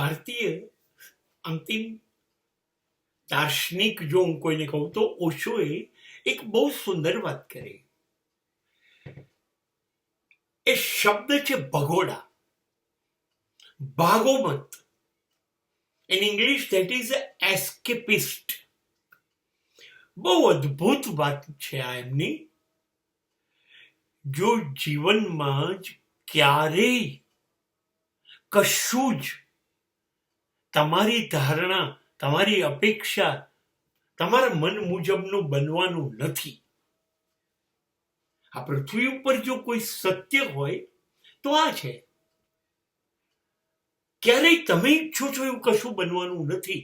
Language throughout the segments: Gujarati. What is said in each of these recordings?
ભારતીય અંતિમ દાર્શનિક જો હું કોઈને કહું તો ઓશોએ એક બહુ સુંદર વાત કરી. એ શબ્દ છે ભગોડા, ભાગોમત. In English that is escapist. બહુ અદ્ભુત વાત છે આ એમની. જો જીવનમાં જ ક્યારેય કશું જ તમારી ધારણા, તમારી અપેક્ષા તમારા મન મુજબનું બનવાનું નથી. આ પૃથ્વી ઉપર જો કોઈ સત્ય હોય તો આ છે. ક્યારેય તમે ઈચ્છો છો એવું કશું બનવાનું નથી.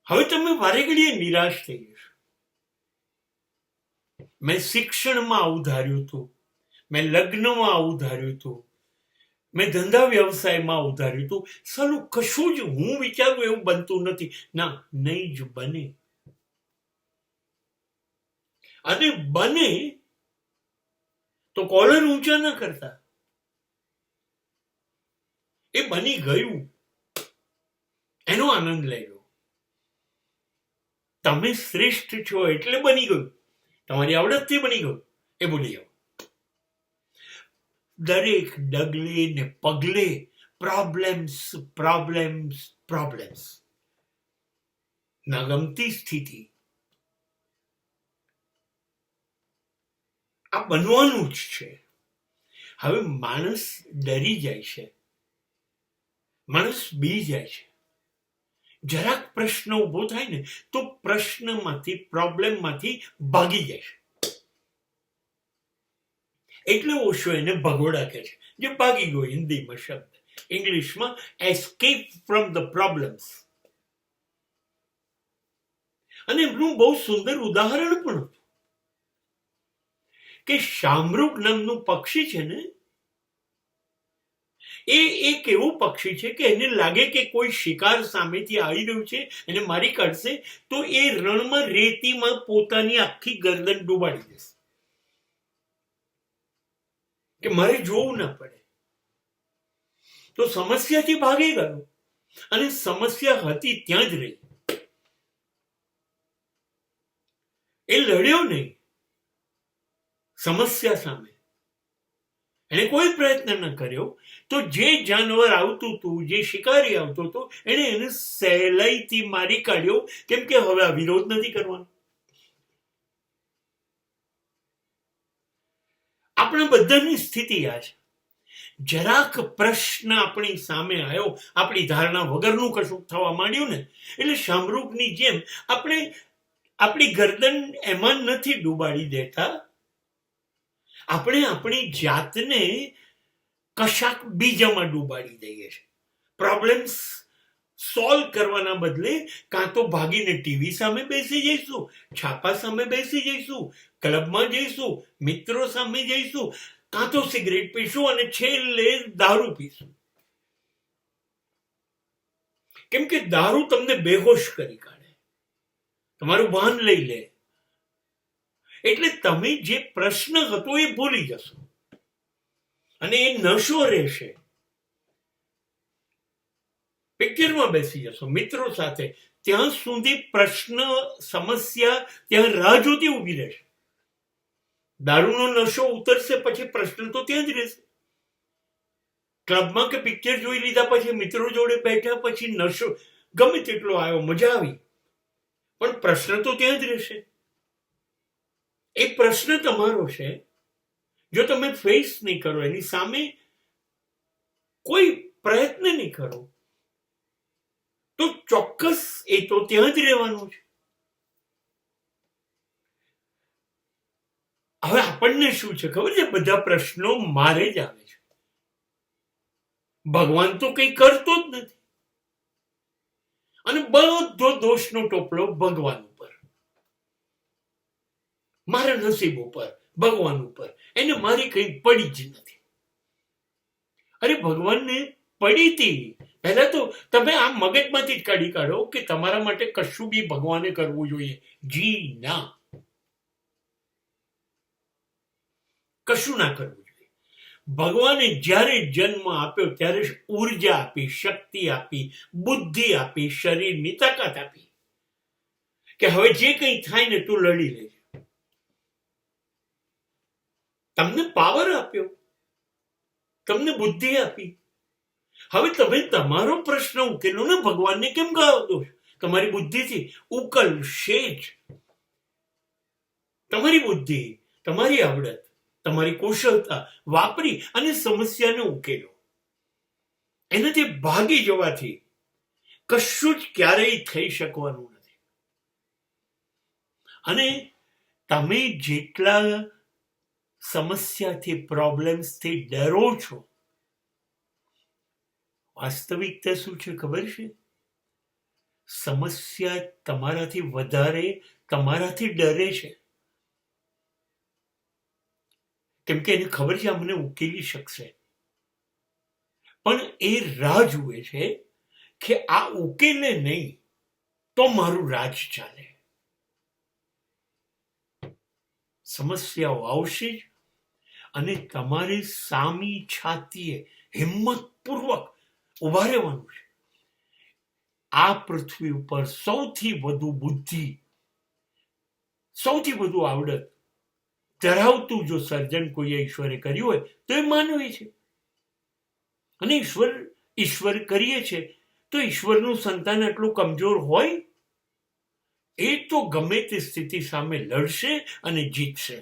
હવે તમે વારે ઘડીએ નિરાશ થઈ જશો. મેં શિક્ષણમાં આવું ધાર્યું હતું, મેં લગ્નમાં આવું ધાર્યું હતું, મેં ધંધા વ્યવસાયમાં આવું ધાર્યું હતું, સાલું કશું જ હું વિચારું એવું બનતું નથી. ના, નહીં જ બને. અને બને તો કોલર ઊંચા ન કરતા. એ બની ગયું, એનો આનંદ લેજો. તમે શ્રેષ્ઠ છો એટલે બની ગયું, તમારી આવડતથી બની ગયું એ ભૂલી જાઓ. દરેક ડગલે ને પગલે પ્રોબ્લેમ્સ પ્રોબ્લેમ્સ પ્રોબ્લેમ્સ. ના ગમતી સ્થિતિ. આ બનવાનું જ છે. હવે માણસ ડરી જાય છે, માણસ બી જાય છે. જરાક પ્રશ્ન ઉભો થાય ને તો પ્રશ્નમાંથી, પ્રોબ્લેમમાંથી ભાગી જાય છે. એટલે ઓશો એને ભગોડા કહે છે, જે ભાગી ગયો હિન્દીમાં શબ્દ, ઇંગ્લિશમાં એસ્કેપ ફ્રોમ ધ પ્રોબ્લેમ્સ. અને એમનું બહુ સુંદર ઉદાહરણ પણ હતું કે શામરૂખ નામનું પક્ષી છે ને, એ એક એવું પક્ષી છે કે એને લાગે કે કોઈ શિકાર સામેથી આવી રહ્યું છે, એને મારી કાઢશે, તો એ રણમાં રેતીમાં પોતાની આખી ગરદન ડૂબાડી દેશે કે મારે જોવું ના પડે. તો સમસ્યાથી ભાગી ગયો અને સમસ્યા હતી ત્યાં જ રહી. એ લડ્યો નહીં સમસ્યા સામે, એને કોઈ પ્રયત્ન ન કર્યો. તો જે જાનવર આવતું હતું, જે શિકારી આવતો હતો, એને સહેલાઈથી મારી કાઢ્યો. કેમ કે હવે આ વિરોધ નથી કરવાનો. આપણા બધાની સ્થિતિ આ છે. જરાક પ્રશ્ન આપણી સામે આવ્યો, આપણી ધારણા વગરનું કશું થવા માંડ્યું ને, એટલે શામરૂખની જેમ આપણે આપણી ગરદન એમાં નથી ડૂબાડી દેતા. આપણે આપણી જાતને કશાક બીજામાં ડૂબાડી દઈએ છીએ. પ્રોબ્લેમ્સ સોલ્વ કરવાના બદલે કાં તો ભાગીને ટીવી સામે બેસી જઈશું, છાપા સામે બેસી જઈશું, ક્લબમાં જઈશું, મિત્રો સામે જઈશું, કાં તો સિગરેટ પીશું અને છેલ્લે દારૂ પીશું. કેમ કે દારૂ તમને બેહોશ કરી કાઢે, તમારું ભાન લઈ લે. એટલે તમે જે પ્રશ્ન હતો એ ભૂલી જશો અને એ નશો રહેશે. પિક્ચરમાં બેસી જશો મિત્રો સાથે, ત્યાં સુધી પ્રશ્ન, સમસ્યા ત્યાં રાહ જોતી ઊભી રહેશે. દારૂનો નશો ઉતરશે પછી પ્રશ્ન તો ત્યાં જ રહેશે. ક્લબમાં કે પિક્ચર જોઈ લીધા પછી, મિત્રો જોડે બેઠા પછી નશો ગમે તેટલો આવ્યો, મજા આવી, પણ પ્રશ્ન તો ત્યાં જ રહેશે. એ પ્રશ્ન તમારો છે. જો તમે ફેસ નહીં કરો, એની સામે કોઈ પ્રયત્ન નહીં કરો, તો ચોક્કસ એ તો ત્યાં જ રહેવાનું છે. હવે આપણને શું છે ખબર છે? બધા પ્રશ્નો મારે જ આવે છે. ભગવાન તો કંઈ કરતો જ નથી અને બધો દોષનો ટોપલો ભગવાન ઉપર, મારા નસીબ ઉપર, ભગવાન ઉપર. એને મારી કઈ પડી જ નથી. અરે ભગવાનને પડી હતી. પહેલા તો તમે આ મગજમાંથી જ કાઢી કાઢો કે તમારા માટે કશું બી ભગવાને કરવું જોઈએ. જી ના, કશું ના કરવું જોઈએ. ભગવાને જ્યારે જન્મ આપ્યો ત્યારે ઉર્જા આપી, શક્તિ આપી, બુદ્ધિ આપી, શરીરની તાકાત આપી કે હવે જે કંઈ થાય ને તું લડી લેજે. તમને પાવર આપ્યો, તમને બુદ્ધિ આપી. હવે તમે તમારો પ્રશ્ન ઉકેલો ને, ભગવાનને કેમ ગાળો દો? તમારી બુદ્ધિથી ઉકલશે જ. તમારી બુદ્ધિ, તમારી આવડત, તમારી કુશળતા વાપરી અને સમસ્યાને ઉકેલો. એનાથી ભાગી જવાથી કશું જ ક્યારેય થઈ શકવાનું નથી. અને તમે જેટલા સમસ્યાથી, પ્રોબ્લેમ્સથી ડરો છો, વાસ્તવિકતા શું છે ખબર છે? સમસ્યા તમારાથી વધારે તમારાથી ડરે છે. કેમ કે એને ખબર છે આ મને ઉકેલી શકશે, પણ એ રાહ જુએ છે કે આ ઉકેલે નહીં તો મારું રાજ ચાલે. સમસ્યાઓ આવશે જ, અને તમારે સામી છાતીએ હિંમતપૂર્વક ઉભા રહેવાનું છે. આ પૃથ્વી ઉપર સૌથી વધુ બુદ્ધિ, સૌથી વધુ આવડત ધરાવતું જો સર્જન કોઈએ ઈશ્વરે કર્યું હોય તો એ માનવી છે. અને ઈશ્વર કરીએ છે તો ઈશ્વરનું સંતાન એટલું કમજોર હોય? એ તો ગમે તે સ્થિતિ સામે લડશે અને જીતશે.